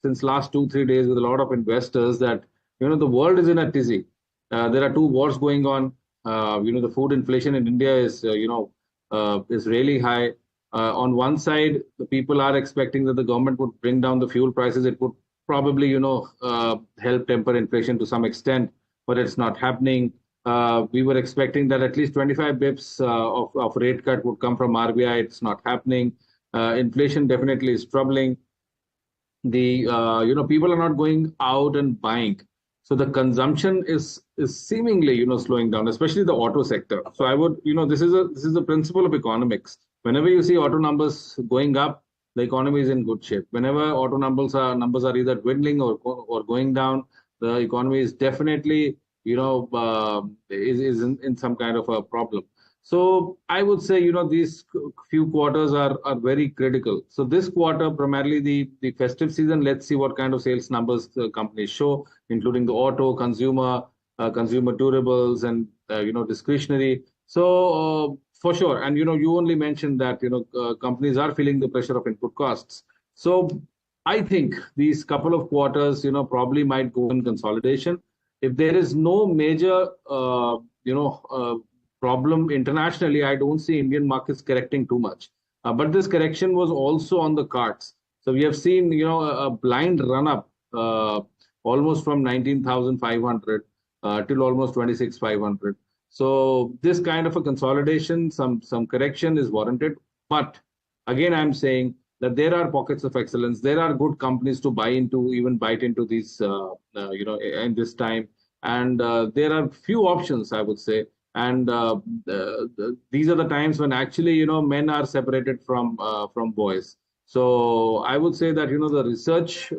since last 2-3 days with a lot of investors that the world is in a tizzy. There are two wars going on. The food inflation in India is is really high. On one side, the people are expecting that the government would bring down the fuel prices. It would probably help temper inflation to some extent, but it's not happening. We were expecting that at least 25 bips of rate cut would come from RBI. It's not happening. Inflation definitely is troubling. The people are not going out and buying, so the consumption is seemingly slowing down, especially the auto sector. So I would this is a principle of economics. Whenever you see auto numbers going up, the economy is in good shape. Whenever auto numbers are either dwindling or going down, the economy is definitely is in some kind of a problem. So I would say these few quarters are very critical. So this quarter, primarily the festive season, let's see what kind of sales numbers the companies show, including the auto, consumer durables, and discretionary. So for sure, and you only mentioned that companies are feeling the pressure of input costs. So I think these couple of quarters probably might go in consolidation. If there is no major problem internationally, I don't see Indian markets correcting too much. But this correction was also on the cards. So we have seen a blind run up almost from 19,500 till almost 26,500. So this kind of a consolidation, some correction is warranted. But again, I'm saying that there are pockets of excellence. There are good companies to buy into, even bite into these, in this time. And there are few options, I would say. And these are the times when actually, men are separated from boys. So I would say that, the research,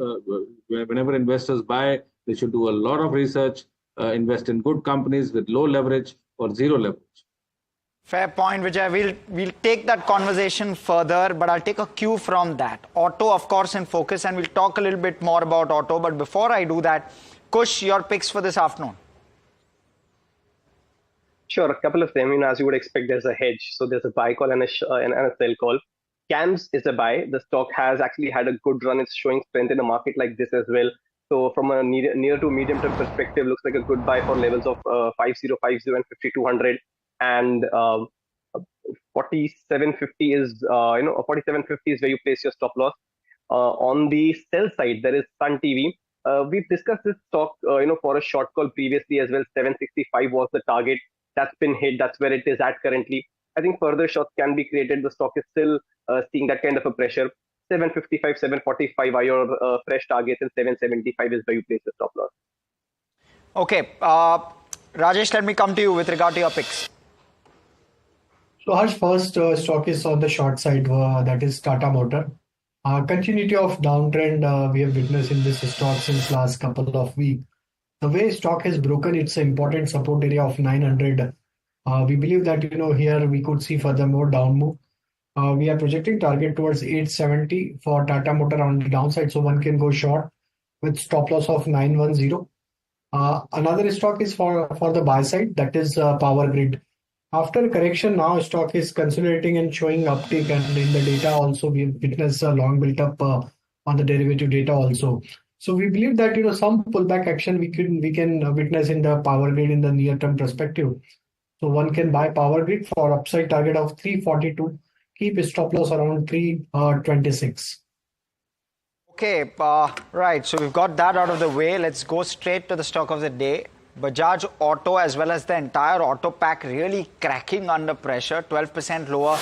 whenever investors buy, they should do a lot of research, invest in good companies with low leverage or zero leverage. Fair point, Vijay. We'll take that conversation further, but I'll take a cue from that. Auto, of course, in focus, and we'll talk a little bit more about auto. But before I do that, Kush, your picks for this afternoon. Sure, a couple of them. As you would expect, there's a hedge. So there's a buy call and a sell call. CAMS is a buy. The stock has actually had a good run. It's showing strength in a market like this as well. So from a near to medium term perspective, looks like a good buy for levels of 5050 and 5200. And 4750 is 4750 is where you place your stop loss. On the sell side, there is Sun TV. We've discussed this stock for a short call previously as well. 765 was the target. That's been hit. That's where it is at currently. I think further shots can be created. The stock is still seeing that kind of a pressure. 755, 745 are your fresh targets, and 775 is where you place the stop loss. Okay. Rajesh, let me come to you with regard to your picks. So Harsh, first stock is on the short side, that is Tata Motor. Continuity of downtrend we have witnessed in this stock since last couple of weeks. The way stock has broken its important support area of 900, we believe that here we could see further more down move. We are projecting target towards 870 for Tata Motor on the downside, so one can go short with stop loss of 910. Another stock is for the buy side, that is Power Grid. After correction, now stock is consolidating and showing uptick, and in the data also we witnessed a long built up on the derivative data also. So we believe that some pullback action we can witness in the Power Grid in the near term perspective. So one can buy Power Grid for upside target of 342. Keep a stop loss around 326. Okay, right. So we've got that out of the way. Let's go straight to the stock of the day. Bajaj Auto as well as the entire auto pack really cracking under pressure. 12% lower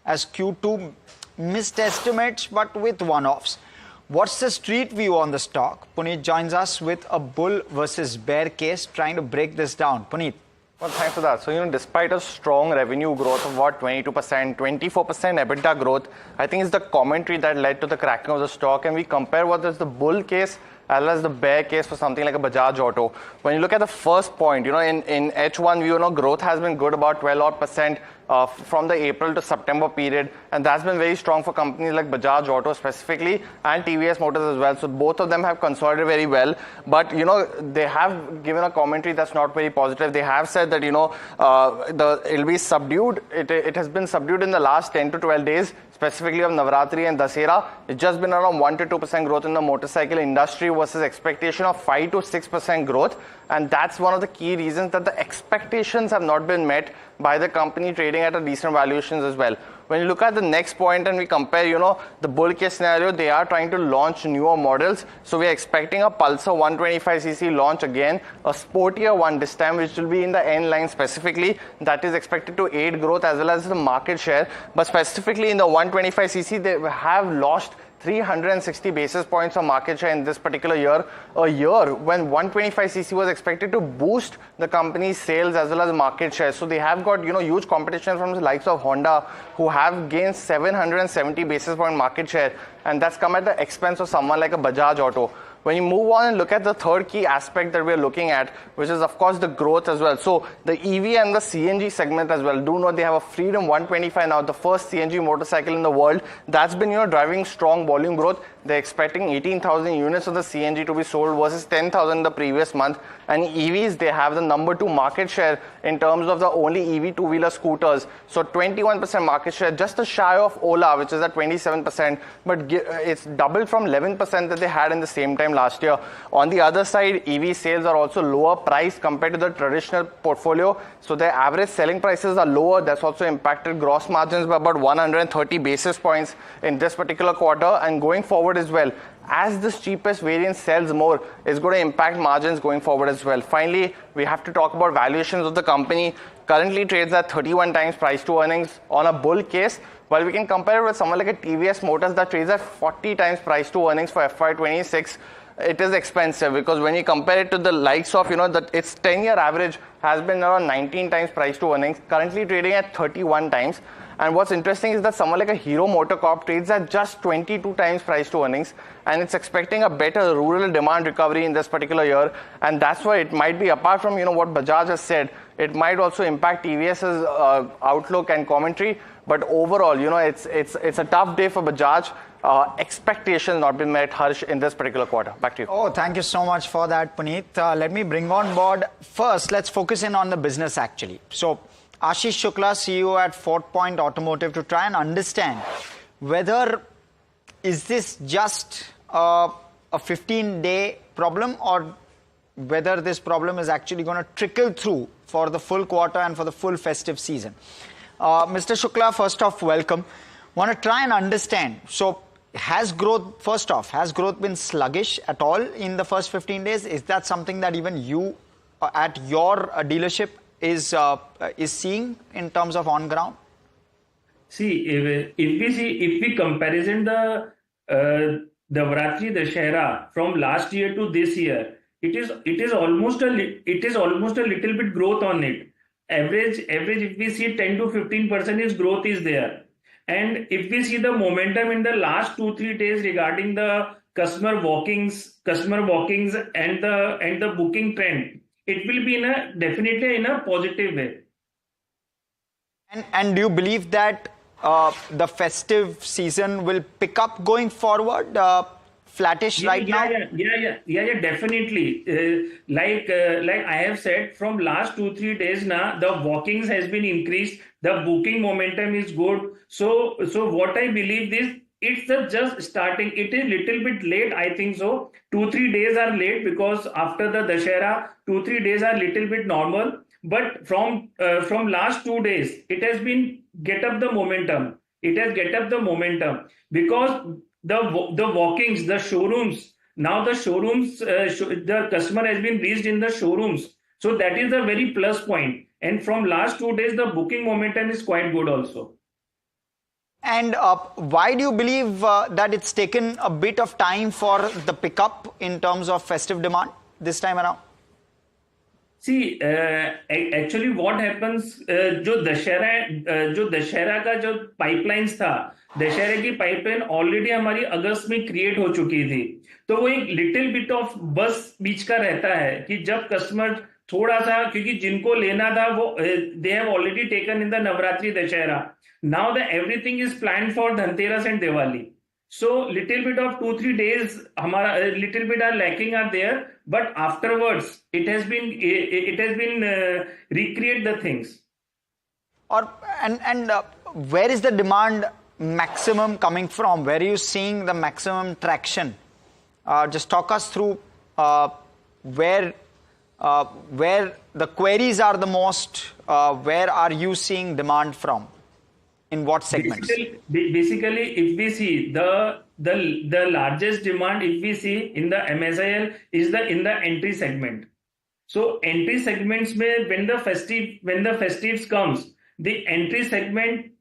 as Q2 missed estimates, but with one-offs. What's the street view on the stock? Puneet joins us with a bull versus bear case, trying to break this down. Puneet. Well, thanks for that. So, despite a strong revenue growth of about 22%, 24% EBITDA growth, I think it's the commentary that led to the cracking of the stock. And we compare what is the bull case as well as the bear case for something like a Bajaj Auto. When you look at the first point, in H1, growth has been good, about 12% from the April to September period, and that's been very strong for companies like Bajaj Auto specifically and TVS Motors as well. So both of them have consolidated very well, but they have given a commentary that's not very positive. They have said that it'll be subdued. It has been subdued in the last 10 to 12 days, specifically of Navratri and Dasera. It's just been around 1 to 2% growth in the motorcycle industry versus expectation of 5 to 6% growth. And that's one of the key reasons that the expectations have not been met by the company trading at a decent valuations as well. When you look at the next point and we compare, the bull case scenario, they are trying to launch newer models. So we are expecting a Pulsar 125cc launch again, a sportier one this time, which will be in the N line specifically. That is expected to aid growth as well as the market share. But specifically in the 125cc, they have lost 360 basis points of market share in this particular year, a year when 125cc was expected to boost the company's sales as well as market share. So they have got huge competition from the likes of Honda, who have gained 770 basis point market share, and that's come at the expense of someone like a Bajaj Auto. When you move on and look at the third key aspect that we're looking at, which is of course the growth as well. So the EV and the CNG segment as well. Do know they have a Freedom 125 now, the first CNG motorcycle in the world. That's been driving strong volume growth. They're expecting 18,000 units of the CNG to be sold versus 10,000 the previous month. And EVs, they have the number 2 market share in terms of the only EV two-wheeler scooters. So 21% market share, just a shy of Ola, which is at 27%, but it's doubled from 11% that they had in the same time last year. On the other side, EV sales are also lower price compared to the traditional portfolio. So their average selling prices are lower. That's also impacted gross margins by about 130 basis points in this particular quarter, and going forward as well. As this cheapest variant sells more, it's going to impact margins going forward as well. Finally, we have to talk about valuations of the company. Currently trades at 31 times price to earnings on a bull case, while we can compare it with someone like a TVS Motors that trades at 40 times price to earnings for FY26. It is expensive because when you compare it to the likes of, that its 10-year average has been around 19 times price to earnings, currently trading at 31 times. And what's interesting is that someone like a Hero MotoCorp trades at just 22 times price to earnings, and it's expecting a better rural demand recovery in this particular year. And that's why it might be, apart from what Bajaj has said, it might also impact TVS's outlook and commentary. But overall, it's a tough day for Bajaj. Expectations not been met, Hersh, in this particular quarter. Back to you. Oh, thank you so much for that, Puneet. Let me bring on board. First, let's focus in on the business actually. So Ashish Shukla, CEO at Fort Point Automotive, to try and understand whether is this just a 15-day problem or whether this problem is actually going to trickle through for the full quarter and for the full festive season. Mr. Shukla, first off, welcome. Want to try and understand. So has growth been sluggish at all in the first 15 days? Is that something that even you at your dealership is seeing in terms of on ground? See, if we comparison the Navratri Dashera from last year to this year, it is almost a little bit growth on it. Average if we see 10 to 15% growth is there. And if we see the momentum in the last 2-3 days regarding the customer walkings and the booking trend, it will be definitely in a positive way. And do you believe that the festive season will pick up going forward? Flattish now? Yeah, definitely. Like I have said, from last 2-3 days now, the walkings has been increased. The booking momentum is good. So what I believe is it's just starting. It is little bit late, I think so. 2-3 days are late because after the Dashera, 2-3 days are little bit normal. But from last 2 days, it has been get up the momentum. It has get up the momentum because the walkings, the showrooms, now the showrooms, the customer has been reached in the showrooms. So that is a very plus point. And from last 2 days, the booking momentum is quite good also. And why do you believe that it's taken a bit of time for the pickup in terms of festive demand this time around? See, actually what happens, जो दशहरा का जो pipelines था, दशहरे की pipeline already हमारी अगस्त में create हो चुकी थी, तो वो एक लिटिल बिट ऑफ बस बीच का रहता है कि जब कस्टमर थोड़ा सा, क्योंकि जिनको लेना था वो they have already taken in the Navratri Dussehra, now the everything is planned for Dhanteras and Diwali. So little bit of 2-3 days हमारा little bit are lacking are there, but afterwards it has been recreate the things. Or and where is the demand maximum coming from? Where are you seeing the maximum traction? Just talk us through where the queries are the most. Where are you seeing demand from? In what segments? Basically, if we see the largest demand, if we see in the MSIL, is in the entry segment. So entry segments में when the festives comes, the entry segment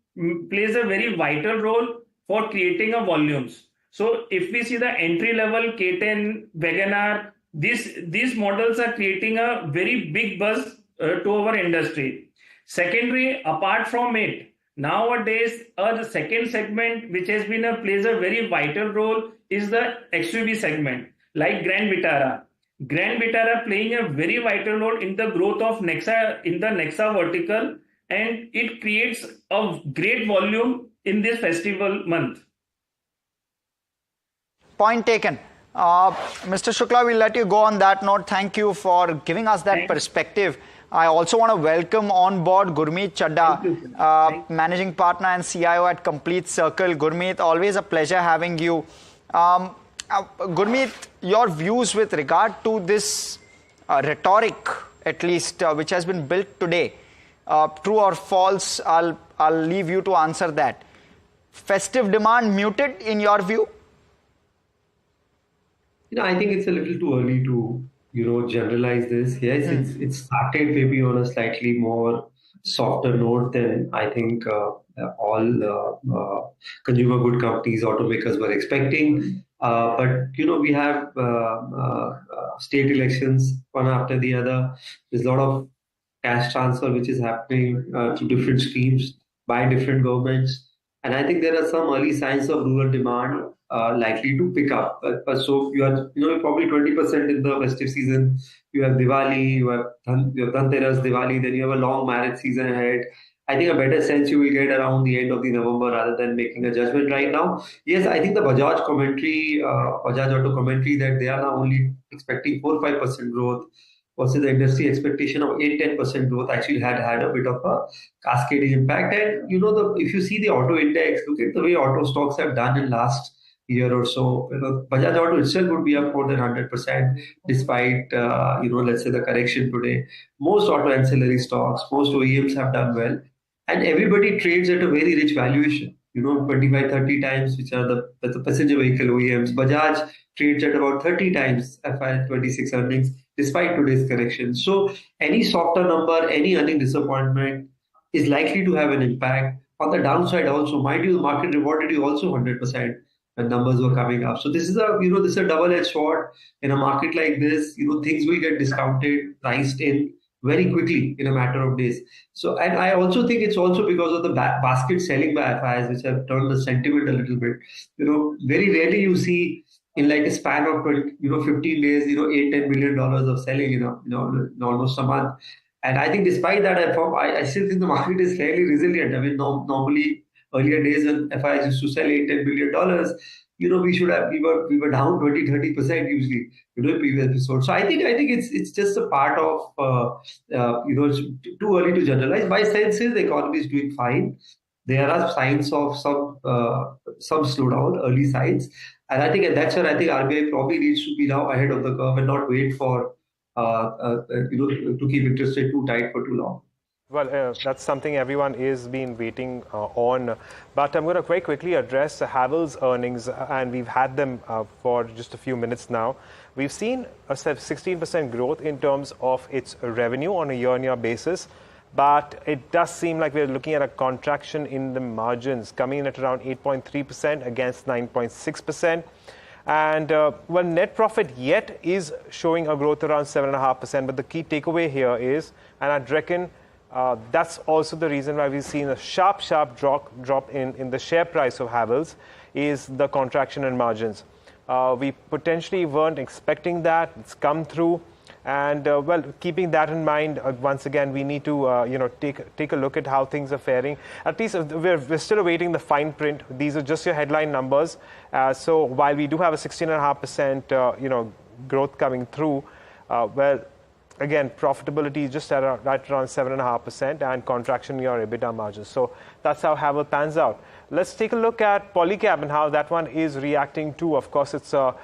plays a very vital role for creating a volumes. So if we see the entry level K10, WagonR, these models are creating a very big buzz to our industry. Secondary, apart from it, nowadays, the second segment which has been plays a very vital role is the XUV segment, like Grand Vitara. Grand Vitara playing a very vital role in the growth of Nexa in the Nexa vertical, and it creates a great volume in this festival month. Point taken. Mr. Shukla, we'll let you go on that note. Thank you for giving us that perspective. I also want to welcome on board Gurmeet Chadda, Managing Partner and CIO at Complete Circle. Gurmeet, always a pleasure having you. Gurmeet, your views with regard to this rhetoric, at least, which has been built today, true or false, I'll leave you to answer that. Festive demand muted in your view? I think it's a little too early to generalize this. Yes, it started maybe on a slightly more softer note than I think all consumer good companies, automakers were expecting. But we have state elections one after the other. There's a lot of cash transfer which is happening to different streams by different governments, and I think there are some early signs of rural demand likely to pick up. So you are, probably 20% in the festive season. You have Diwali, you have Dhanteras, Diwali, then you have a long marriage season ahead. I think a better sense you will get around the end of the November rather than making a judgment right now. Yes, I think the Bajaj Auto commentary that they are now only expecting 4-5% growth versus the industry expectation of 8-10% growth actually had a bit of a cascading impact. And if you see the auto index, look at the way auto stocks have done in last year or so. Bajaj Auto itself would be up more than 100% despite let's say the correction today. Most auto ancillary stocks, most OEMs have done well, and everybody trades at a very rich valuation. 25-30 times, which are the passenger vehicle OEMs. Bajaj trades at about 30 times FY26 earnings despite today's correction. So any softer number, any earning disappointment is likely to have an impact. On the downside also, mind you, the market rewarded you also 100% when numbers were coming up. So this is a double-edged sword. In a market like this, things will get discounted, priced in very quickly in a matter of days. So, and I also think it's also because of the basket selling by FIs, which have turned the sentiment a little bit. Very rarely you see in like a span of 15 days, $8-10 billion of selling, in almost a month. And I think despite that, I still think the market is fairly resilient. I mean, normally earlier days when FIs used to sell $8-10 billion, we were down 20-30% usually, previous episode. So I think it's just a part of it's too early to generalize. My sense is the economy is doing fine. There are signs of some slowdown, early signs, and I think that's where I think RBI probably needs to be now ahead of the curve and not wait for to keep interest rate too tight for too long. Well, that's something everyone is been waiting on. But I'm going to very quickly address Havells' earnings, and we've had them for just a few minutes now. We've seen a 16% growth in terms of its revenue on a year-on-year basis, but it does seem like we're looking at a contraction in the margins, coming in at around 8.3% against 9.6%. And well, net profit yet is showing a growth around 7.5%, but the key takeaway here is, and I'd reckon That's also the reason why we've seen a sharp drop in the share price of Havells, is the contraction in margins. We potentially weren't expecting that. It's come through. And well, keeping that in mind, once again, we need to take a look at how things are faring. At least we're still awaiting the fine print. These are just your headline numbers. So while we do have a 16.5% growth coming through, well, again, profitability is just at right around 7.5% and contraction in your EBITDA margins. So that's how Havells pans out. Let's take a look at Polycab and how that one is reacting too. Of course, it's a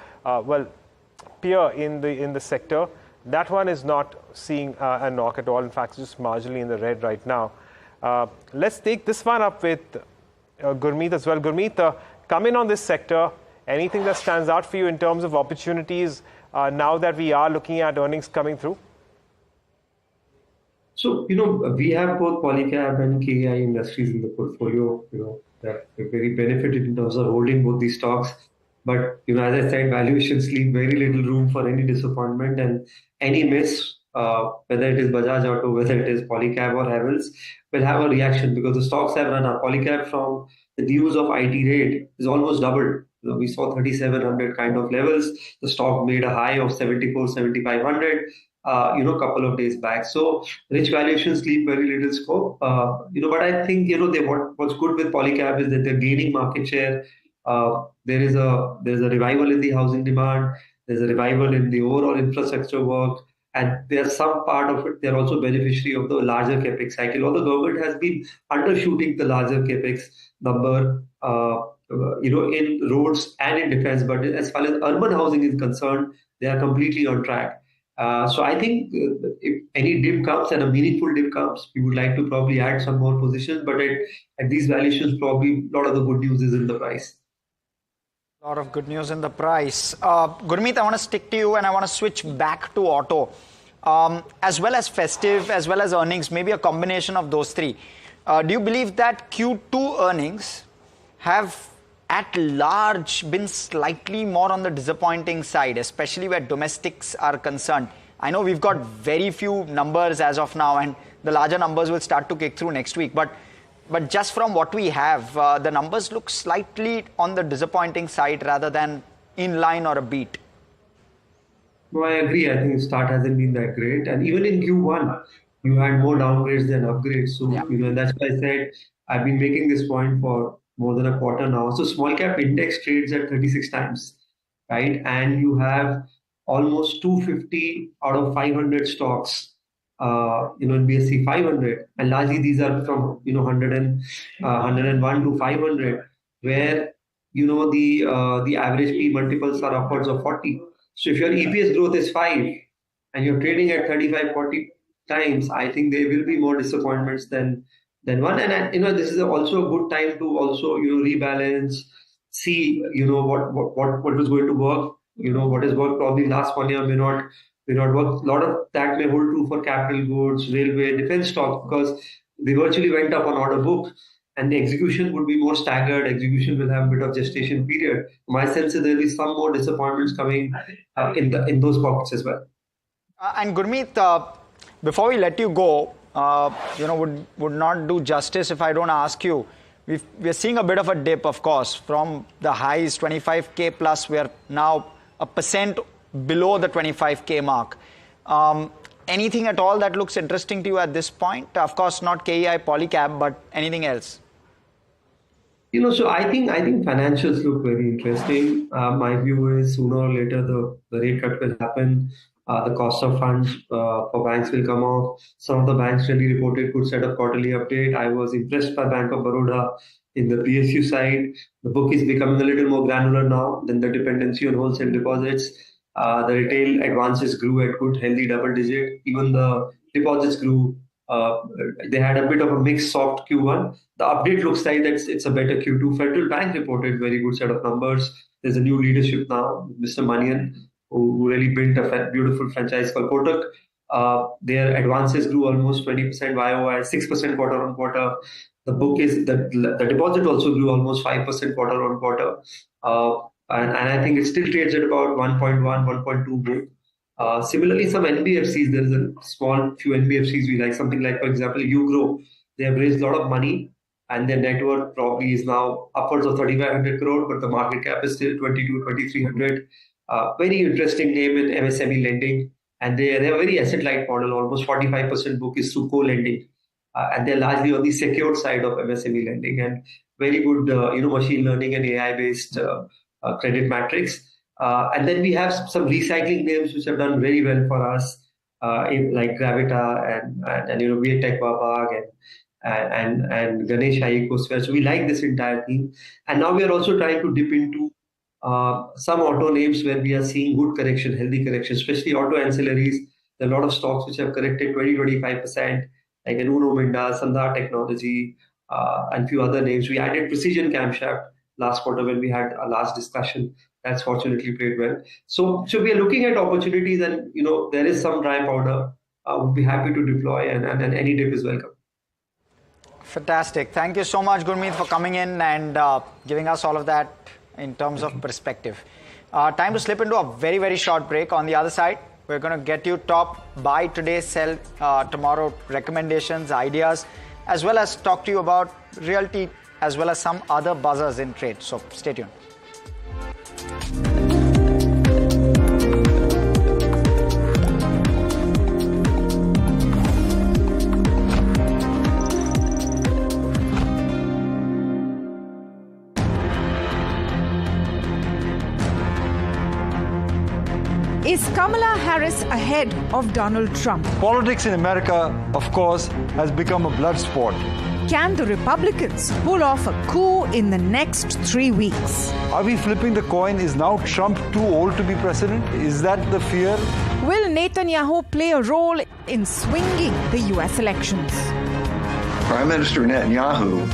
peer in the sector. That one is not seeing a knock at all. In fact, it's just marginally in the red right now. Let's take this one up with Gurmeet as well. Gurmeet, come in on this sector. Anything that stands out for you in terms of opportunities now that we are looking at earnings coming through? So, we have both Polycab and KEI Industries in the portfolio, that we're very benefited in terms of holding both these stocks. But, as I said, valuations leave very little room for any disappointment, and any miss, whether it is Bajaj Auto, whether it is Polycab or Havells, will have a reaction because the stocks have run up. Polycab from the news of IT rate is almost doubled. We saw 3,700 kind of levels. The stock made a high of 74, 7,500. Couple of days back. So rich valuations leave very little scope. But I think, what's good with Polycab is that they're gaining market share. There's a revival in the housing demand. There's a revival in the overall infrastructure work. And there's some part of it, they're also beneficiary of the larger capex cycle. Although government has been undershooting the larger capex number, in roads and in defense. But as far as urban housing is concerned, they are completely on track. So I think if any dip comes and a meaningful dip comes, we would like to probably add some more positions. But at these valuations, probably a lot of the good news is in the price. A lot of good news in the price. Gurmeet, I want to stick to you and I want to switch back to auto. As well as Festive, as well as earnings, maybe a combination of those three. Do you believe that Q2 earnings have at large been slightly more on the disappointing side, especially where domestics are concerned? I know we've got very few numbers as of now, and the larger numbers will start to kick through next week. But just from what we have, the numbers look slightly on the disappointing side rather than in line or a beat. No, I agree. I think the start hasn't been that great. And even in Q1, you had more downgrades than upgrades. So, that's why I said I've been making this point for more than a quarter now. So small cap index trades at 36 times, right? And you have almost 250 out of 500 stocks, in BSE 500. And largely these are from, 101 to 500, where, the average P multiples are upwards of 40. So if your EPS growth is 5 and you're trading at 35, 40 times, I think there will be more disappointments than one. And this is also a good time to also rebalance, see what was going to work, what has worked probably last 1 year may not work. A lot of that may hold true for capital goods, railway, defense stocks, because they virtually went up on order book, and the execution would be more staggered. Execution will have a bit of gestation period. My sense is there will be some more disappointments coming in those pockets as well. And Gurmeet, before we let you go, would not do justice if I don't ask you. We're seeing a bit of a dip, of course, from the highs 25k plus. We are now 1% below the 25k mark. Anything at all that looks interesting to you at this point? Of course, not KEI Polycab, but anything else? So I think financials look very interesting. My view is sooner or later the rate cut will happen. The cost of funds for banks will come off. Some of the banks really reported good set of quarterly update. I was impressed by Bank of Baroda in the PSU side. The book is becoming a little more granular now than the dependency on wholesale deposits. The retail advances grew at good, healthy double digit. Even the deposits grew. They had a bit of a mixed soft Q1. The update looks like that it's a better Q2. Federal Bank reported very good set of numbers. There's a new leadership now, Mr. Manian, who really built a beautiful franchise called Kotak. Their advances grew almost 20% YOY, 6% quarter on quarter. The deposit also grew almost 5% quarter on quarter. And I think it still trades at about 1.1, 1.2 book. Similarly, some NBFCs, there is a small few NBFCs we like, something like, for example, Ugrow. They have raised a lot of money and their net worth probably is now upwards of 3,500 crore, but the market cap is still 2,300. Very interesting name in MSME lending. And they have a very asset-light model. Almost 45% book is through co-lending. And they're largely on the secured side of MSME lending and very good, machine learning and AI-based credit metrics. And then we have some recycling names which have done very well for us, like Gravita and Vietech Babag and Ganesh Ecosware. So we like this entire theme. And now we are also trying to dip into some auto names where we are seeing good correction, healthy correction, especially auto ancillaries. There are a lot of stocks which have corrected 20-25%, like Uno Minda, Sandhar Technology, and few other names. We added Precision Camshaft last quarter when we had our last discussion. That's fortunately played well. So we are looking at opportunities, and there is some dry powder. Would be happy to deploy, and any dip is welcome. Fantastic. Thank you so much, Gurmeet, for coming in and giving us all of that in terms of perspective. Time to slip into a very, very short break. On the other side, we're going to get you top buy today, sell tomorrow recommendations, ideas, as well as talk to you about realty, as well as some other buzzers in trade. So stay tuned. Is Kamala Harris ahead of Donald Trump? Politics in America, of course, has become a blood sport. Can the Republicans pull off a coup in the next 3 weeks? Are we flipping the coin? Is now Trump too old to be president? Is that the fear? Will Netanyahu play a role in swinging the U.S. elections? Prime Minister Netanyahu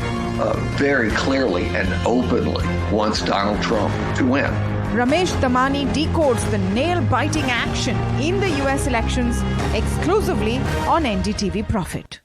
very clearly and openly wants Donald Trump to win. Ramesh Tamanna decodes the nail-biting action in the U.S. elections exclusively on NDTV Profit.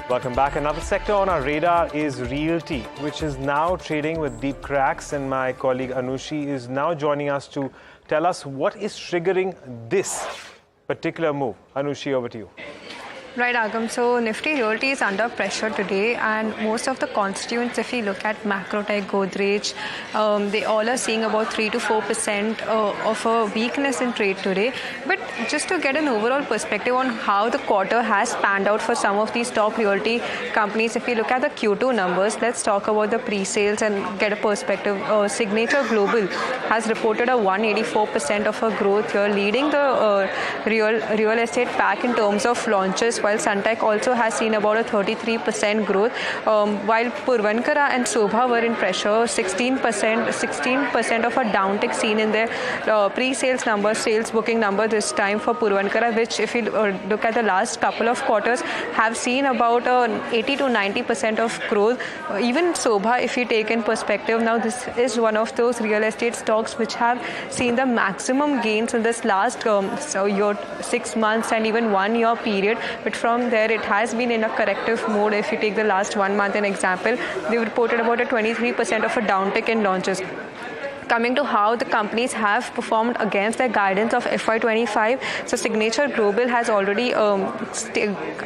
Welcome back. Another sector on our radar is realty, which is now trading with deep cracks. And my colleague Anushi is now joining us to tell us what is triggering this particular move. Anushi, over to you. Right, Agam. So Nifty Realty is under pressure today, and most of the constituents, if we look at Macrotech, Godrej, they all are seeing about 3 to 4% of a weakness in trade today. But just to get an overall perspective on how the quarter has panned out for some of these top realty companies, if we look at the Q2 numbers, let's talk about the pre-sales and get a perspective. Signature Global has reported a 184% of a growth here, leading the real estate pack in terms of launches. while Sunteck also has seen about a 33% growth, while Puravankara and Sobha were in pressure, 16% of a downtick seen in their pre-sales numbers, sales booking number this time for Puravankara, which if you look at the last couple of quarters have seen about 80 to 90% of growth. Even Sobha, if you take in perspective, now this is one of those real estate stocks which have seen the maximum gains in this last 6 months and even 1 year period, but from there it has been in a corrective mode. If you take the last 1 month an example, they reported about a 23% of a downtick in launches. Coming to how the companies have performed against their guidance of FY25, so Signature Global has already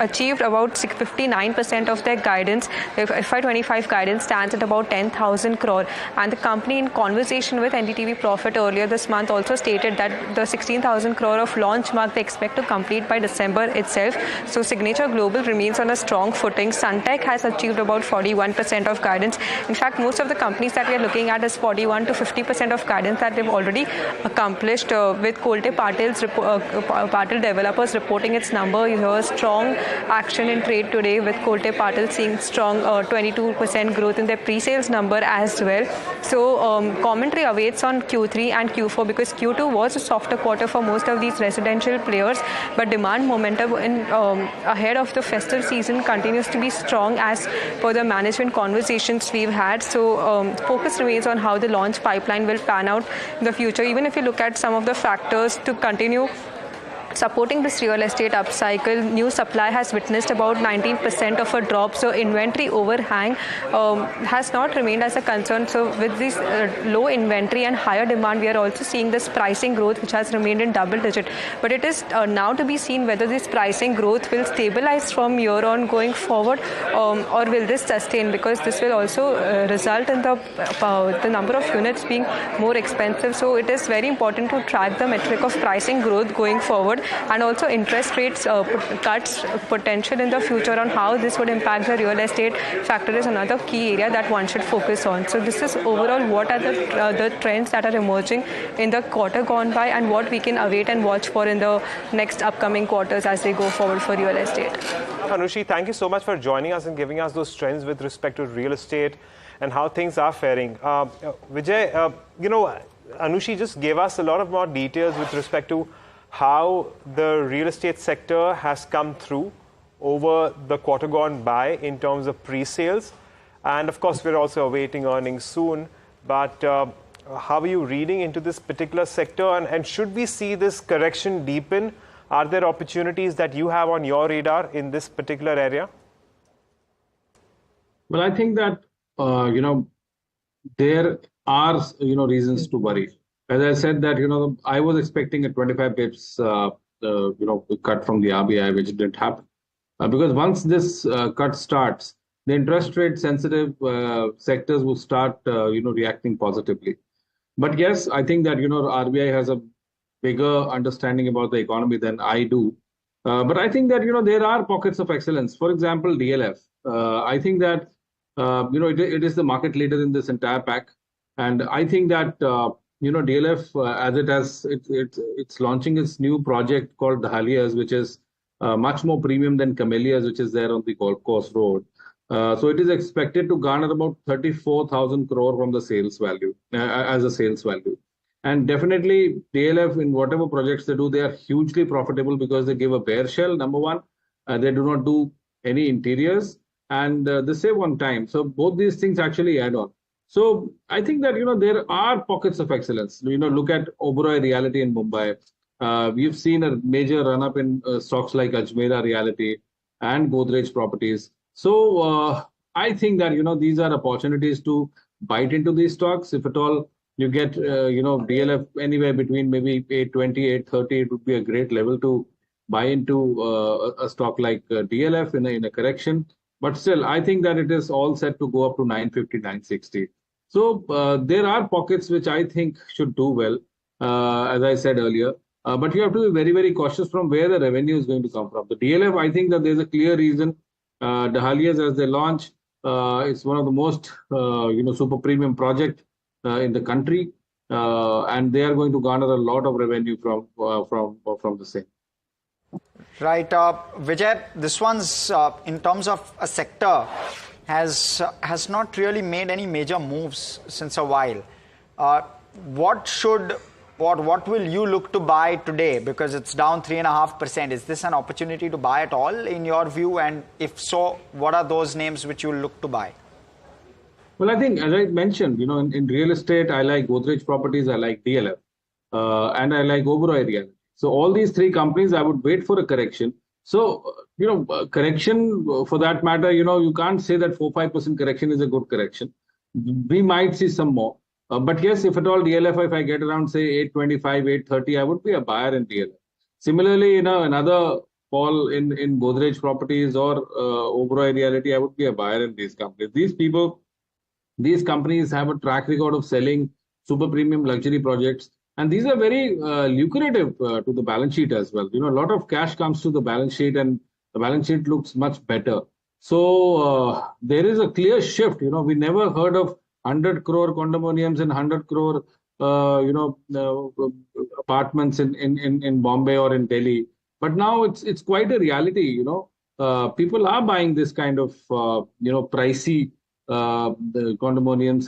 achieved about 59% of their guidance. The FY25 guidance stands at about 10,000 crore. And the company, in conversation with NDTV Profit earlier this month, also stated that the 16,000 crore of launch mark they expect to complete by December itself. So Signature Global remains on a strong footing. Sunteck has achieved about 41% of guidance. In fact, most of the companies that we are looking at is 41 to 50% of guidance that they've already accomplished, with Kolte Patil Developers reporting its number. You hear strong action in trade today, with Kolte Patil seeing strong 22% growth in their pre-sales number as well. So commentary awaits on Q3 and Q4, because Q2 was a softer quarter for most of these residential players, but demand momentum ahead of the festive season continues to be strong as per the management conversations we've had. So focus remains on how the launch pipeline will pan out in the future. Even if you look at some of the factors to continue supporting this real estate upcycle, new supply has witnessed about 19% of a drop, so inventory overhang has not remained as a concern. So with this low inventory and higher demand, we are also seeing this pricing growth which has remained in double digit. But it is now to be seen whether this pricing growth will stabilize from year on going forward, or will this sustain, because this will also result in the number of units being more expensive. So it is very important to track the metric of pricing growth going forward, and also interest rates cuts potential in the future on how this would impact the real estate factor is another key area that one should focus on. So this is overall what are the trends that are emerging in the quarter gone by, and what we can await and watch for in the next upcoming quarters as they go forward for real estate. Anushi, thank you so much for joining us and giving us those trends with respect to real estate and how things are faring. Vijay, Anushi just gave us a lot of more details with respect to how the real estate sector has come through over the quarter gone by in terms of pre-sales. And of course, we're also awaiting earnings soon. But how are you reading into this particular sector? And should we see this correction deepen? Are there opportunities that you have on your radar in this particular area? Well, I think that, there are, reasons to worry. As I said that, I was expecting a 25 pips, cut from the RBI, which didn't happen. Because once this cut starts, the interest rate sensitive sectors will start, reacting positively. But yes, I think that, RBI has a bigger understanding about the economy than I do. But I think that, there are pockets of excellence. For example, DLF. I think that, it is the market leader in this entire pack. And I think that, DLF, as it's launching its new project called Dahlias, which is much more premium than Camellias, which is there on the Golf Course Road. So it is expected to garner about 34,000 crore from the sales value, as a sales value. And definitely DLF, in whatever projects they do, they are hugely profitable because they give a bare shell, number one. They do not do any interiors, and they save on time. So both these things actually add on. So I think that, there are pockets of excellence. Look at Oberoi Realty in Mumbai. We've seen a major run-up in stocks like Ajmera Realty and Godrej Properties. So I think that, these are opportunities to bite into these stocks. If at all you get, DLF anywhere between maybe 820, 830, it would be a great level to buy into a stock like DLF in a correction. But still, I think that it is all set to go up to 950, 960. So there are pockets which I think should do well, as I said earlier. But you have to be very, very cautious from where the revenue is going to come from. The DLF, I think that there's a clear reason. Dahlias, as they launch, it's one of the most, super premium project in the country, and they are going to garner a lot of revenue from the same. Right, Vijay, this one's in terms of a sector has not really made any major moves since a while. What will you look to buy today? Because it's down 3.5%. Is this an opportunity to buy at all in your view? And if so, what are those names which you look to buy? Well, I think, as I mentioned, in real estate, I like Godrej Properties, I like DLF, and I like Oberoi Realty. So all these three companies, I would wait for a correction. So, correction for that matter, you can't say that 4-5% correction is a good correction. We might see some more. But yes, if at all DLF, if I get around, say, 825, 830, I would be a buyer in DLF. Similarly, another fall in Godrej Properties or Oberoi Realty, I would be a buyer in these companies. These companies have a track record of selling super premium luxury projects. And these are very lucrative to the balance sheet as well. A lot of cash comes to the balance sheet and the balance sheet looks much better. So there is a clear shift. We never heard of 100 crore condominiums and 100 crore, apartments in Bombay or in Delhi. But now it's quite a reality. People are buying this kind of, pricey the condominiums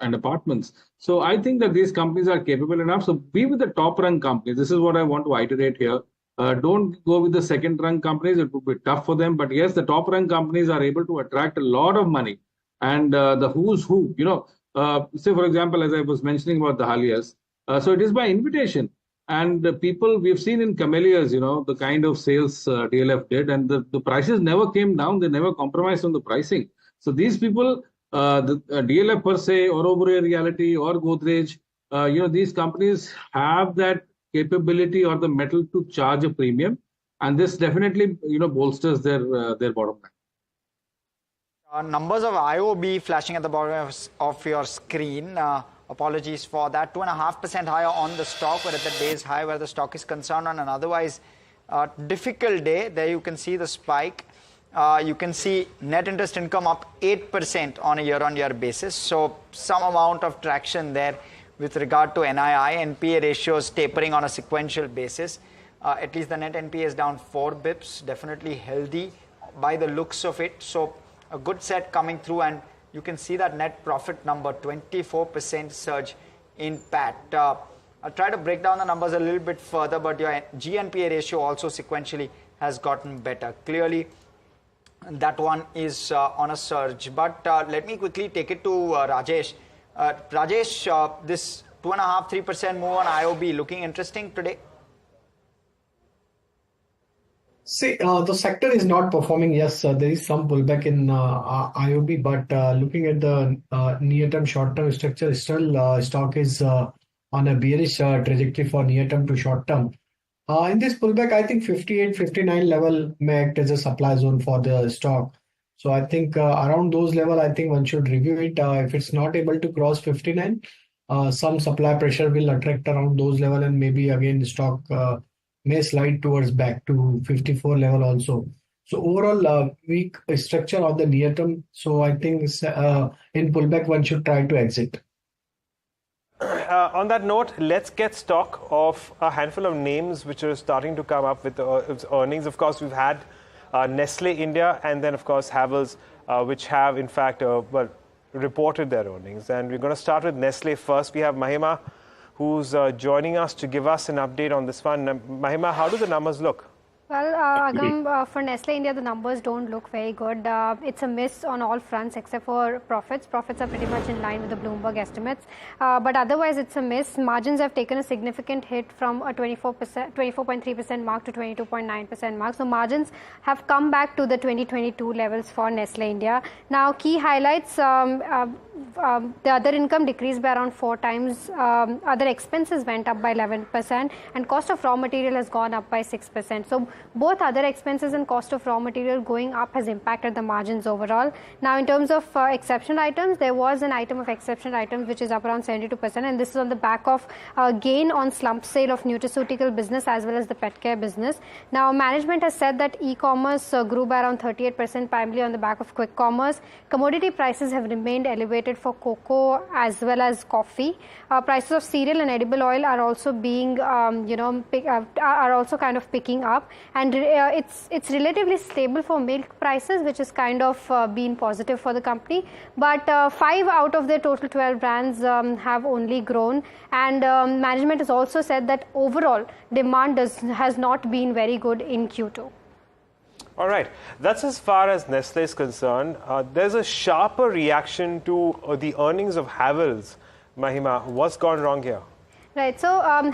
and apartments. So I think that these companies are capable enough. So be with the top rung companies. This is what I want to iterate here. Don't go with the second rung companies. It would be tough for them. But yes, the top rung companies are able to attract a lot of money. And the who's who, say, for example, as I was mentioning about the Halias. So it is by invitation. And the people we've seen in Camellias, the kind of sales DLF did, and the prices never came down. They never compromised on the pricing. So these people, the DLF per se, or Oberoi Realty, or Godrej, these companies have that capability or the metal to charge a premium, and this definitely, bolsters their bottom line. Numbers of IOB flashing at the bottom of your screen. Apologies for that. 2.5% higher on the stock. We're at the day's high where the stock is concerned on an otherwise difficult day. There you can see the spike. You can see net interest income up 8% on a year-on-year basis. So some amount of traction there with regard to NII. NPA ratios tapering on a sequential basis. At least the net NPA is down 4 bips. Definitely healthy by the looks of it. So a good set coming through, and you can see that net profit number, 24% surge in PAT. I'll try to break down the numbers a little bit further, but your GNPA ratio also sequentially has gotten better. Clearly, that one is on a surge. But let me quickly take it to Rajesh. Rajesh, this 2.5-3% move on IOB looking interesting today? See, the sector is not performing. Yes, there is some pullback in IOB, but looking at the near-term, short-term structure, still stock is on a bearish trajectory for near-term to short-term. In this pullback, I think 58, 59 level may act as a supply zone for the stock. So I think around those level, I think one should review it. If it's not able to cross 59, some supply pressure will attract around those level, and maybe again the stock may slide towards back to 54 level also. So overall, weak structure on the near term. So I think in pullback, one should try to exit. On that note, let's get stock of a handful of names which are starting to come up with earnings. Of course, we've had Nestle India, and then of course Havells, which have in fact reported their earnings. And we're going to start with Nestle first. We have Mahima, who's joining us to give us an update on this one. Mahima, how do the numbers look? Well, Agam, for Nestle India, the numbers don't look very good. It's a miss on all fronts except for profits. Profits are pretty much in line with the Bloomberg estimates. But otherwise, it's a miss. Margins have taken a significant hit from a 24.3% mark to 22.9% mark. So margins have come back to the 2022 levels for Nestle India. Now, key highlights, the other income decreased by around 4 times. Other expenses went up by 11%, and cost of raw material has gone up by 6%. So both other expenses and cost of raw material going up has impacted the margins overall. Now, in terms of exceptional items, there was an item of exceptional items which is up around 72%, and this is on the back of gain on slump sale of nutraceutical business as well as the pet care business. Now, management has said that e-commerce grew by around 38%, primarily on the back of quick commerce. Commodity prices have remained elevated for cocoa as well as coffee. Prices of cereal and edible oil are also being, are also kind of picking up, and it's relatively stable for milk prices, which is kind of been positive for the company. But 5 out of their total 12 brands have only grown, and management has also said that overall demand has not been very good in Q2. All right, that's as far as Nestle is concerned. There's a sharper reaction to the earnings of Havells. Mahima, what's gone wrong here? Right, so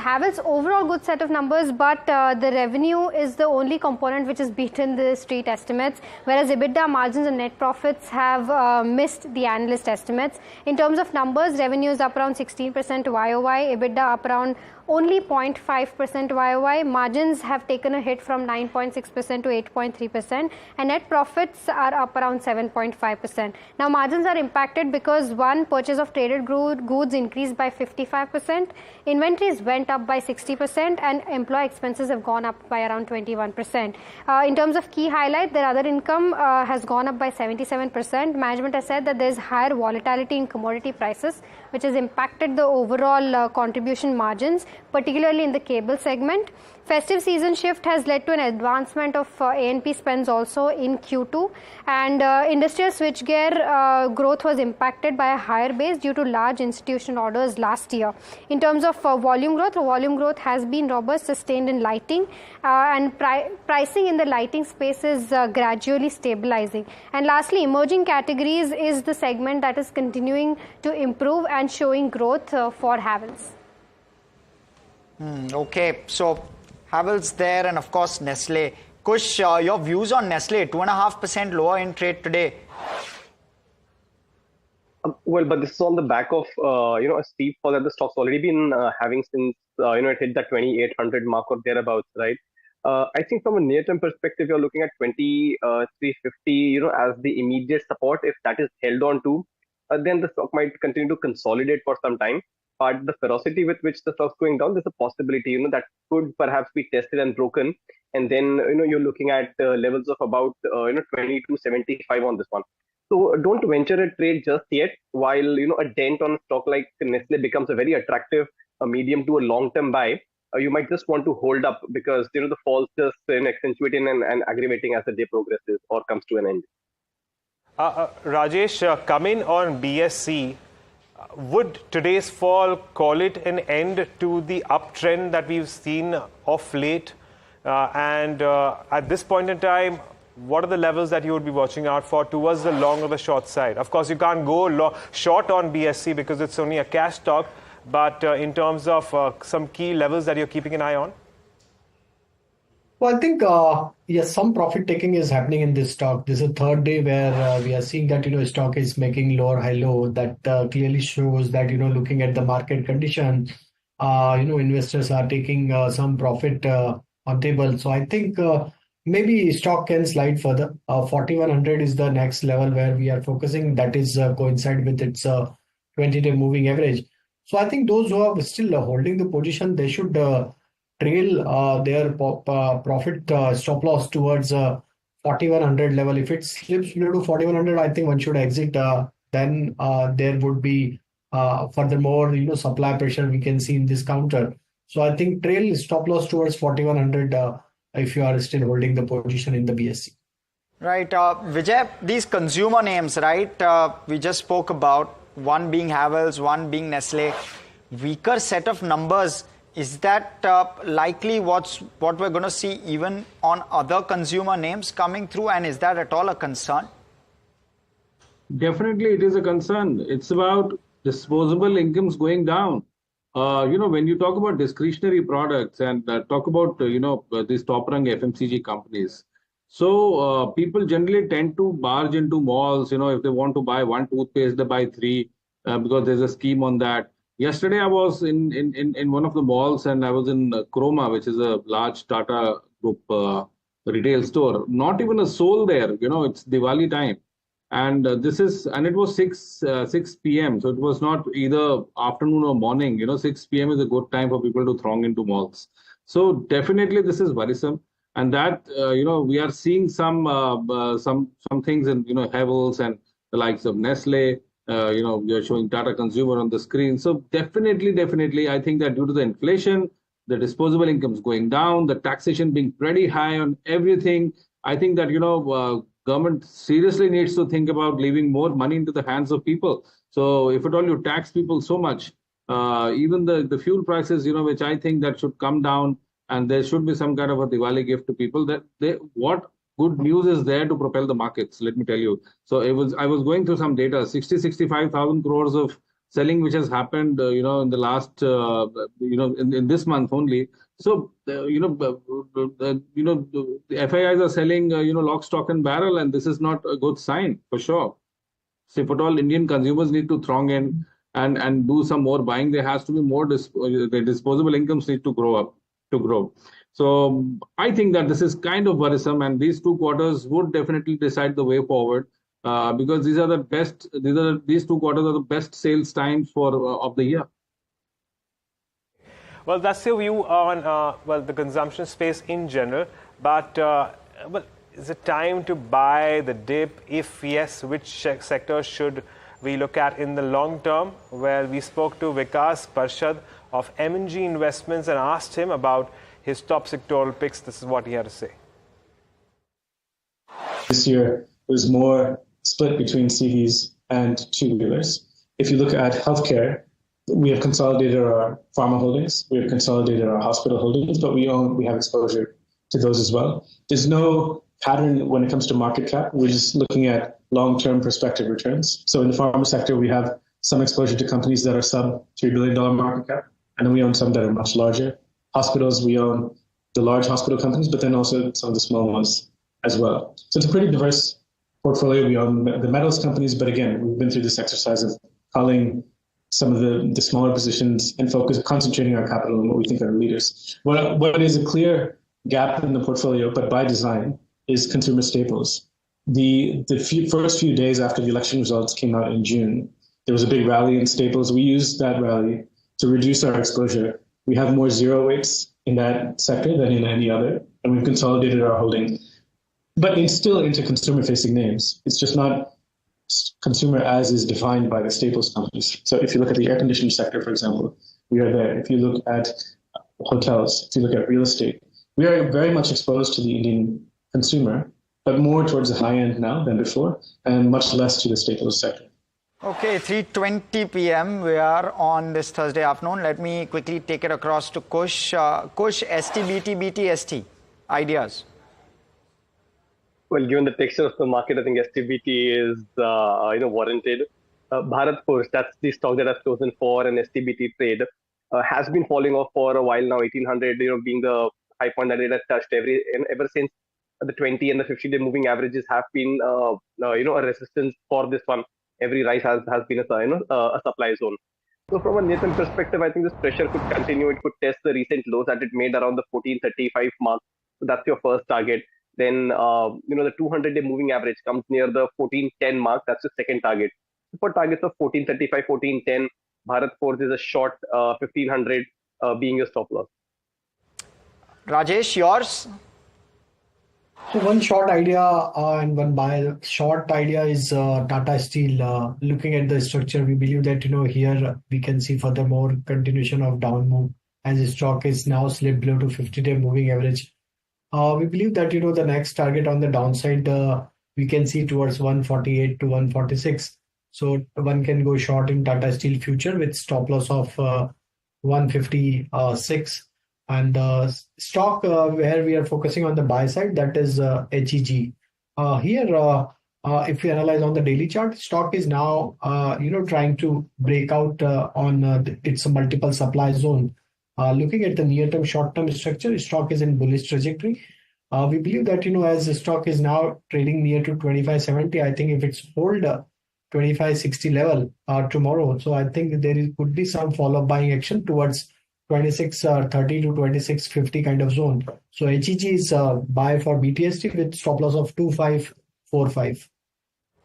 Havells overall good set of numbers, but the revenue is the only component which has beaten the street estimates, whereas EBITDA margins and net profits have missed the analyst estimates. In terms of numbers, revenue is up around 16% YOY, EBITDA up around only 0.5% YOY. Margins have taken a hit from 9.6% to 8.3%, and net profits are up around 7.5%. Now, margins are impacted because one, purchase of traded goods increased by 55%, inventories went up by 60%, and employee expenses have gone up by around 21%. In terms of key highlight, their other income has gone up by 77%. Management has said that there is higher volatility in commodity prices, which has impacted the overall contribution margins, particularly in the cable segment. Festive season shift has led to an advancement of A&P spends also in Q2, and industrial switchgear growth was impacted by a higher base due to large institutional orders last year. In terms of volume growth has been robust, sustained in lighting, and pricing in the lighting space is gradually stabilizing. And lastly, emerging categories is the segment that is continuing to improve and showing growth for Havells. Okay, so Havells there, and of course Nestle. Kush, your views on Nestle, 2.5% lower in trade today. Well, but this is on the back of a steep fall that the stock's already been having since it hit that 2,800 mark or thereabouts, right? I think from a near-term perspective, you're looking at 2350, as the immediate support. If that is held on to, then the stock might continue to consolidate for some time. But the ferocity with which the stock's going down, there's a possibility, that could perhaps be tested and broken. And then, you're looking at levels of about, 2275 on this one. So don't venture a trade just yet, while, a dent on a stock like Nestle becomes a very attractive medium to a long-term buy. You might just want to hold up because, the falls just accentuating and aggravating as the day progresses or comes to an end. Rajesh, coming on BSC, would today's fall call it an end to the uptrend that we've seen of late? And at this point in time, what are the levels that you would be watching out for towards the long or the short side? Of course, you can't go short on BSC because it's only a cash stock, but in terms of some key levels that you're keeping an eye on? Well, I think, yes, some profit taking is happening in this stock. This is a third day where we are seeing that, stock is making lower high low. That clearly shows that, looking at the market condition, investors are taking some profit on table. So I think maybe stock can slide further. 4100 is the next level where we are focusing. That is coincide with its 20-day moving average. So I think those who are still holding the position, they should trail their profit stop loss towards 4100 level. If it slips below to 4100, I think one should exit. Then there would be furthermore, supply pressure we can see in this counter. So I think trail stop loss towards 4100 if you are still holding the position in the BSC. Right, Vijay, these consumer names, right? We just spoke about one being Havells, one being Nestle. Weaker set of numbers. Is that likely what we're going to see even on other consumer names coming through, and is that at all a concern? Definitely, it is a concern. It's about disposable incomes going down. When you talk about discretionary products and talk about, these top-rung FMCG companies, so people generally tend to barge into malls, if they want to buy one toothpaste, they buy three because there's a scheme on that. Yesterday, I was in one of the malls and I was in Croma, which is a large Tata Group retail store. Not even a soul there, it's Diwali time. And it was 6 p.m. So it was not either afternoon or morning. 6 p.m. is a good time for people to throng into malls. So definitely this is worrisome. And that, we are seeing some things in, Havells and the likes of Nestle, you're showing Tata Consumer on the screen. So definitely, I think that due to the inflation, the disposable incomes going down, the taxation being pretty high on everything, I think that, government seriously needs to think about leaving more money into the hands of people. So if at all you tax people so much, even the fuel prices, which I think that should come down, and there should be some kind of a Diwali gift to people, that what good news is there to propel the markets, let me tell you. So I was going through some data, 65,000 crores of selling which has happened, in the last, in this month only. So, the FIIs are selling, lock, stock and barrel, and this is not a good sign for sure. So if at all Indian consumers need to throng in and do some more buying, there has to be more, the disposable incomes need to grow. So I think that this is kind of worrisome, and these 2 quarters would definitely decide the way forward, because these 2 quarters are the best sales times of the year. Well, that's your view on the consumption space in general. But is it time to buy the dip? If yes, which sector should we look at in the long term? Well, we spoke to Vikas Parshad of M&G Investments and asked him about his top sectoral picks. This is what he had to say. This year, it was more split between CVs and two-wheelers. If you look at healthcare, we have consolidated our pharma holdings, we have consolidated our hospital holdings, but we have exposure to those as well. There's no pattern when it comes to market cap. We're just looking at long-term prospective returns. So in the pharma sector, we have some exposure to companies that are sub $3 billion market cap, and then we own some that are much larger. Hospitals, we own the large hospital companies, but then also some of the small ones as well. So it's a pretty diverse portfolio. We own the metals companies, but again, we've been through this exercise of culling some of the smaller positions and concentrating our capital on what we think are leaders. What is a clear gap in the portfolio, but by design, is consumer staples. The first few days after the election results came out in June, there was a big rally in staples. We used that rally to reduce our exposure. We have more zero weights in that sector than in any other, and we've consolidated our holding. But it's still into consumer-facing names. It's just not consumer as is defined by the staples companies. So if you look at the air conditioning sector, for example, we are there. If you look at hotels, if you look at real estate, we are very much exposed to the Indian consumer, but more towards the high end now than before, and much less to the staples sector. Okay, 3:20 p.m. We are on this Thursday afternoon. Let me quickly take it across to Kush. Kush, STBT, BTST, ideas? Well, given the texture of the market, I think STBT is warranted. Bharat Forge, that's the stock that I've chosen for an STBT trade, has been falling off for a while now. 1800, being the high point that it has touched ever since the 20 and the 50-day moving averages have been a resistance for this one. Every rise has been a supply zone. So from a near-term perspective, I think this pressure could continue. It could test the recent lows that it made around the 1435 mark. So that's your first target. Then, the 200-day moving average comes near the 1410 mark. That's the second target. For targets of 1435, 1410, Bharat Forge is a short 1500 being your stop loss. Rajesh, yours? So one short idea and one buy. Short idea is Tata Steel. Looking at the structure, we believe that here we can see furthermore continuation of down move as the stock is now slipped below to 50-day moving average. We believe that the next target on the downside we can see towards 148 to 146. So one can go short in Tata Steel future with stop loss of 156. And the stock where we are focusing on the buy side, that is HEG. Here, if we analyze on the daily chart, stock is now trying to break out on its multiple supply zone. Looking at the near-term, short-term structure, stock is in bullish trajectory. We believe that as the stock is now trading near to 2570, I think if it's hold 2560 level tomorrow, so I think there could be some follow-up buying action towards 2630 to 2650 kind of zone. So HEG is buy for BTST with stop loss of 2545.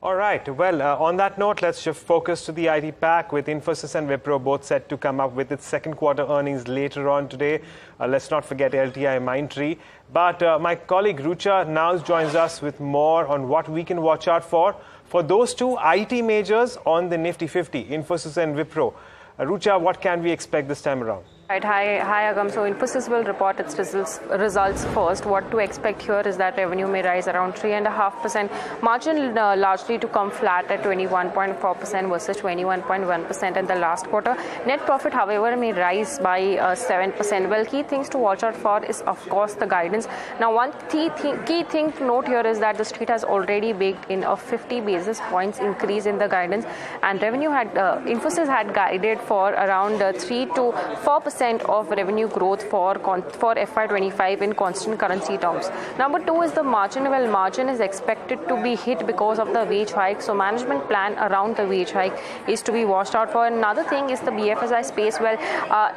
All right. Well, on that note, let's shift focus to the IT pack with Infosys and Wipro both set to come up with its second quarter earnings later on today. Let's not forget LTI Mindtree. But my colleague Rucha now joins us with more on what we can watch out for those two IT majors on the Nifty 50, Infosys and Wipro. Rucha, what can we expect this time around? Right. Hi, Agam. So Infosys will report its results first. What to expect here is that revenue may rise around 3.5%. Margin largely to come flat at 21.4% versus 21.1% in the last quarter. Net profit, however, may rise by 7%. Well, key things to watch out for is, of course, the guidance. Now, one key thing to note here is that the street has already baked in a 50 basis points increase in the guidance, and revenue Infosys had guided for around 3 to 4% of revenue growth for FY25 in constant currency terms. Number two is the margin. Well, margin is expected to be hit because of the wage hike. So management plan around the wage hike is to be watched out for. Another thing is the BFSI space. Well,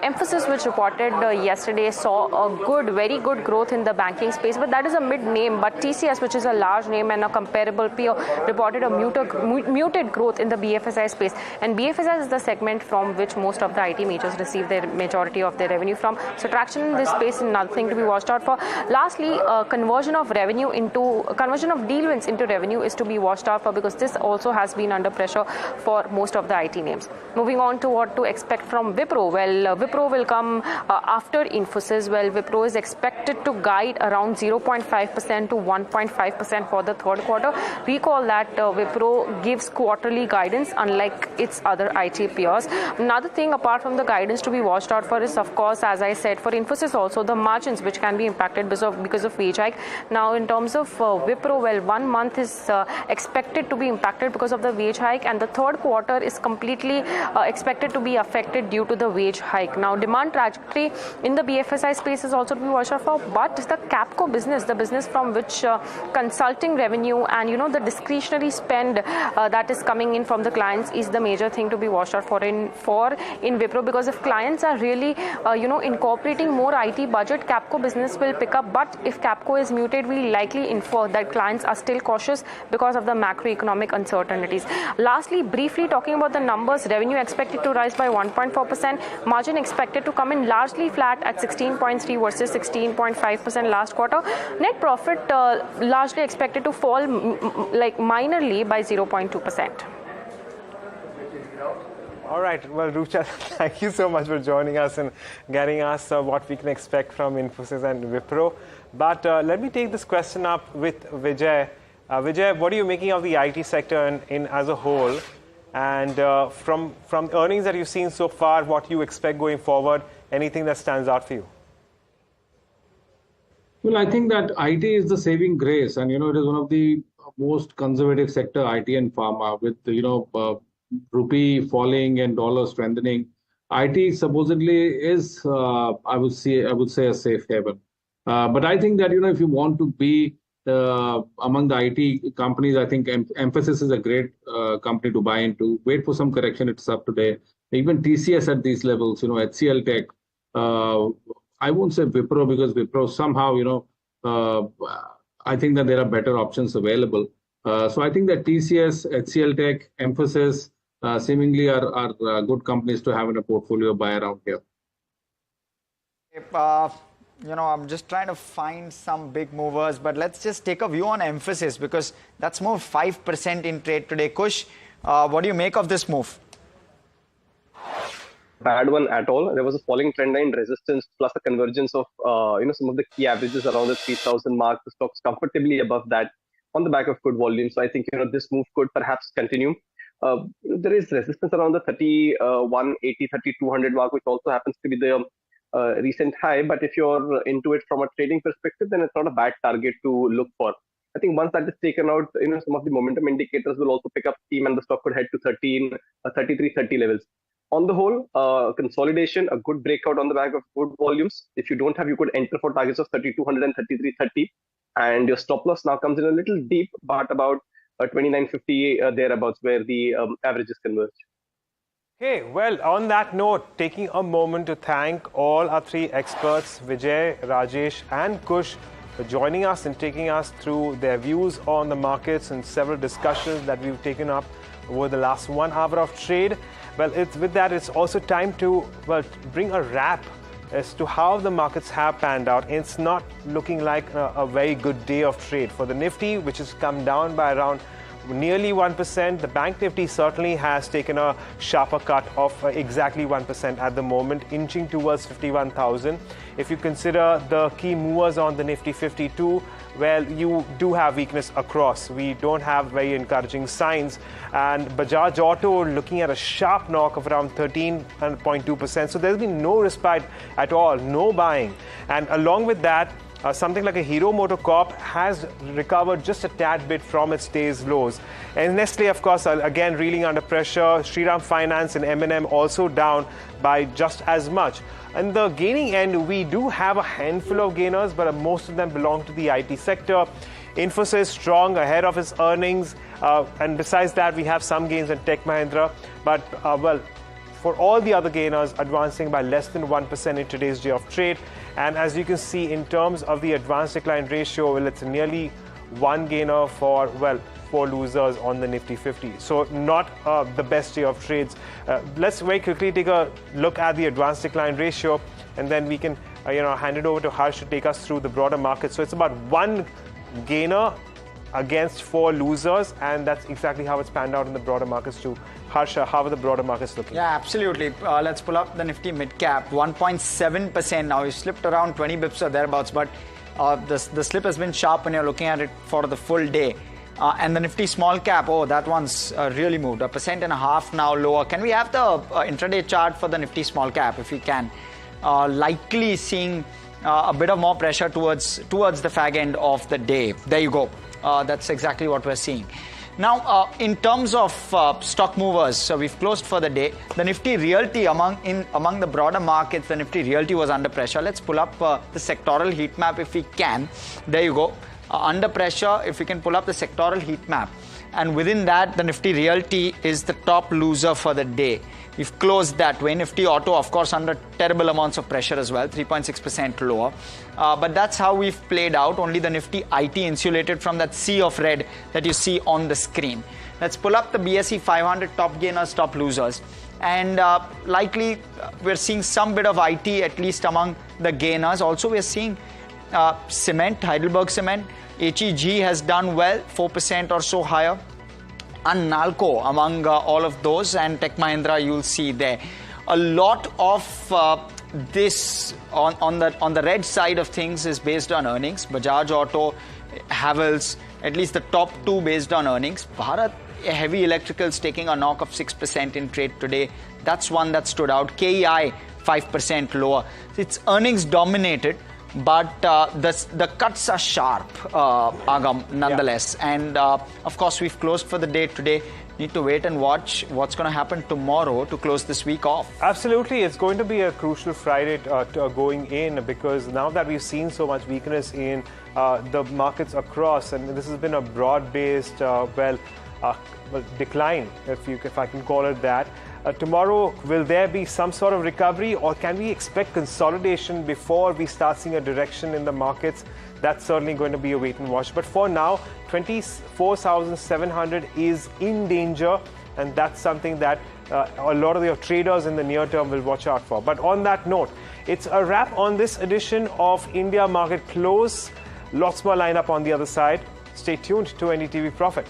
Infosys, which reported yesterday, saw a very good growth in the banking space, but that is a mid name. But TCS, which is a large name and a comparable peer, reported a muted growth in the BFSI space. And BFSI is the segment from which most of the IT majors receive their majority of their revenue from. So traction in this space is another thing to be watched out for. Lastly, conversion of deal wins into revenue is to be watched out for, because this also has been under pressure for most of the IT names. Moving on to what to expect from Wipro. Well, Wipro will come after Infosys. Well, Wipro is expected to guide around 0.5% to 1.5% for the third quarter. Recall that Wipro gives quarterly guidance unlike its other IT peers. Another thing apart from the guidance to be watched out for is, of course, as I said, for Infosys also the margins, which can be impacted because of wage hike. Now, in terms of Wipro, well, 1 month is expected to be impacted because of the wage hike, and the third quarter is completely expected to be affected due to the wage hike. Now, demand trajectory in the BFSI space is also to be watched out for, but the Capco business, the business from which consulting revenue and the discretionary spend that is coming in from the clients is the major thing to be watched out for in Wipro, because if clients are really incorporating more IT budget, Capco business will pick up. But if Capco is muted, we likely infer that clients are still cautious because of the macroeconomic uncertainties. Lastly, briefly talking about the numbers, revenue expected to rise by 1.4%, margin expected to come in largely flat at 16.3 versus 16.5% last quarter. Net profit largely expected to fall minorly by 0.2%. All right. Well, Rucha, thank you so much for joining us and getting us what we can expect from Infosys and Wipro. But let me take this question up with Vijay. Vijay, what are you making of the IT sector in as a whole? And from earnings that you've seen so far, what you expect going forward, anything that stands out for you? Well, I think that IT is the saving grace, and it is one of the most conservative sector, IT and pharma, with rupee falling and dollar strengthening. IT supposedly is, I would say, a safe haven. But I think that if you want to be among the IT companies, I think Mphasis is a great company to buy into. Wait for some correction; it's up today. Even TCS at these levels, HCL Tech. I won't say Wipro, because Wipro somehow, I think that there are better options available. So I think that TCS, HCL Tech, Mphasis seemingly are good companies to have in a portfolio buy around here. I'm just trying to find some big movers, but let's just take a view on Mphasis, because that's moved 5% in trade today. Kush, what do you make of this move? Bad one at all. There was a falling trend line resistance plus a convergence of some of the key averages around the 3,000 mark. The stock's comfortably above that on the back of good volume. So I think this move could perhaps continue. There is resistance around the 3180, 3200 mark, which also happens to be the recent high. But if you're into it from a trading perspective, then it's not a bad target to look for. I think once that is taken out, some of the momentum indicators will also pick up steam, and the stock could head to 3330 levels. On the whole, consolidation, a good breakout on the back of good volumes. If you don't have, you could enter for targets of 3200 and 3330. And your stop loss now comes in a little deep, but about 2950 thereabouts, where the averages converge. Okay, well, on that note, taking a moment to thank all our three experts, Vijay, Rajesh and Kush, joining us and taking us through their views on the markets and several discussions that we've taken up over the last 1 hour of trade. Well, with that, it's also time to bring a wrap as to how the markets have panned out. It's not looking like a very good day of trade for the Nifty, which has come down by around nearly 1%. The Bank Nifty certainly has taken a sharper cut of exactly 1% at the moment, inching towards 51,000. If you consider the key movers on the Nifty 52, well, you do have weakness across. We don't have very encouraging signs. And Bajaj Auto looking at a sharp knock of around 13.2%. So there's been no respite at all, no buying. And along with that, something like a Hero MotoCorp has recovered just a tad bit from its day's lows. And Nestle, of course, are again reeling under pressure. Shriram Finance and M&M also down by just as much. And the gaining end, we do have a handful of gainers, but most of them belong to the IT sector. Infosys strong ahead of its earnings. And besides that, we have some gains in Tech Mahindra. But, for all the other gainers, advancing by less than 1% in today's day of trade. And as you can see, in terms of the advance decline ratio, well, it's nearly one gainer for, well, 4 losers on the Nifty 50. So not the best day of trades. Let's very quickly take a look at the advance decline ratio, and then we can hand it over to Hersh to take us through the broader market. So it's about one gainer against 4 losers, and that's exactly how it's panned out in the broader markets too. Harsha, how are the broader markets looking? Yeah, absolutely. Let's pull up the Nifty mid-cap, 1.7%. Now, you slipped around 20 bips or thereabouts, but the slip has been sharp when you're looking at it for the full day. And the Nifty small cap, oh, that one's really moved, 1.5% now lower. Can we have the intraday chart for the Nifty small cap, if we can? Likely seeing a bit of more pressure towards the fag end of the day. There you go. That's exactly what we're seeing. Now, in terms of stock movers, so we've closed for the day. The Nifty Realty, among the broader markets, the Nifty Realty was under pressure. Let's pull up the sectoral heat map if we can. There you go. Under pressure, if we can pull up the sectoral heat map. And within that, the Nifty Realty is the top loser for the day. We've closed that way. Nifty Auto, of course, under terrible amounts of pressure as well, 3.6% lower. But that's how we've played out. Only the Nifty IT insulated from that sea of red that you see on the screen. Let's pull up the BSE 500 top gainers, top losers. And likely, we're seeing some bit of IT, at least among the gainers. Also, we're seeing cement, Heidelberg Cement. HEG has done well, 4% or so higher. And Nalco among all of those, and Tech Mahindra you'll see there. A lot of this on the red side of things is based on earnings. Bajaj Auto, Havells, at least the top 2 based on earnings. Bharat Heavy Electricals taking a knock of 6% in trade today. That's one that stood out. KEI 5% lower. It's earnings dominated. But the cuts are sharp, Agam, nonetheless. Yeah. And of course, we've closed for the day today. Need to wait and watch what's going to happen tomorrow to close this week off. Absolutely. It's going to be a crucial Friday going in, because now that we've seen so much weakness in the markets across, and this has been a broad-based, decline, if I can call it that. Tomorrow, will there be some sort of recovery, or can we expect consolidation before we start seeing a direction in the markets? That's certainly going to be a wait and watch. But for now, 24,700 is in danger, and that's something that a lot of your traders in the near term will watch out for. But on that note, it's a wrap on this edition of India Market Close. Lots more lineup on the other side. Stay tuned to NDTV Profit.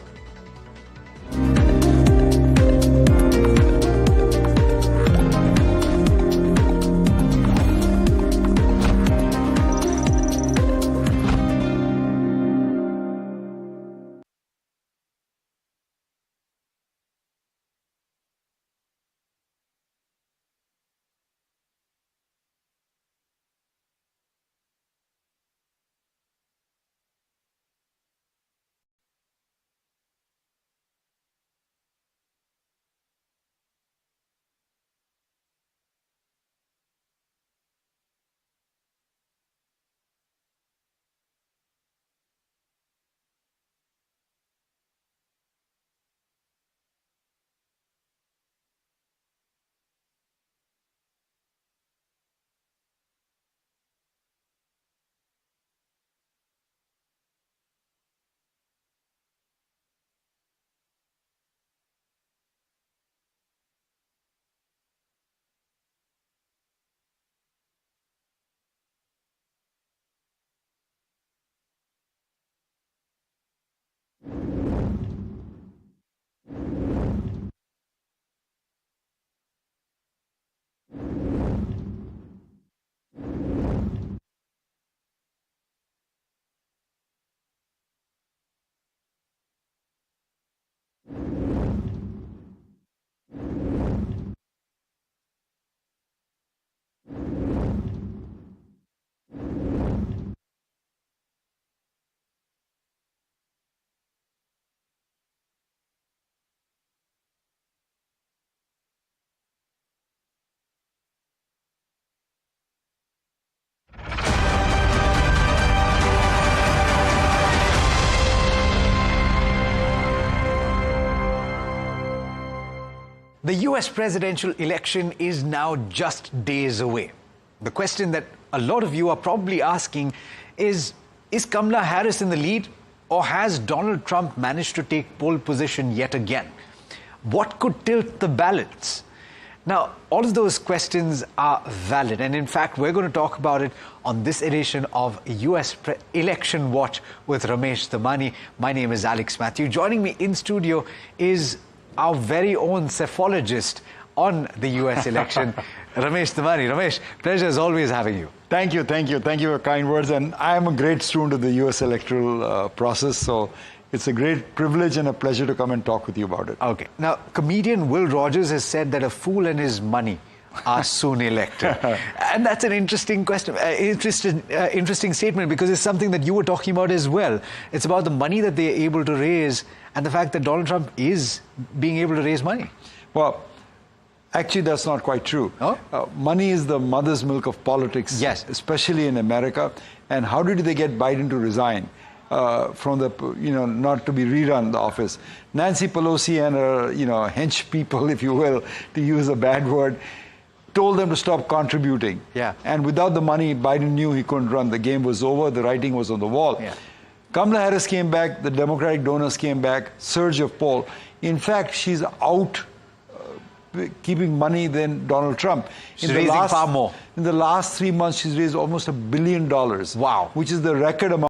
The US presidential election is now just days away. The question that a lot of you are probably asking is Kamala Harris in the lead, or has Donald Trump managed to take pole position yet again? What could tilt the balance? Now, all of those questions are valid, and in fact, we're going to talk about it on this edition of US Election Watch with Ramesh Tamanna. My name is Alex Matthew. Joining me in studio is our very own cephalogist on the US election, Ramesh Tamanna. Ramesh, pleasure as always having you. Thank you for your kind words, and I am a great student of the US electoral process, so it's a great privilege and a pleasure to come and talk with you about it. Okay. Now, comedian Will Rogers has said that a fool and his money are soon elected. And that's an interesting question, interesting statement, because it's something that you were talking about as well. It's about the money that they're able to raise and the fact that Donald Trump is being able to raise money. Well, actually, that's not quite true. Oh? Money is the mother's milk of politics, yes, especially in America. And how did they get Biden to resign from the, not to be rerun the office? Nancy Pelosi and her, hench people, if you will, to use a bad word, told them to stop contributing. Yeah. And without the money, Biden knew he couldn't run. The game was over. The writing was on the wall. Yeah. Kamala Harris came back. The Democratic donors came back. Surge of poll. In fact, she's out keeping money than Donald Trump. She's raising far more. In the last 3 months, she's raised almost $1 billion. Wow. Which is the record amount.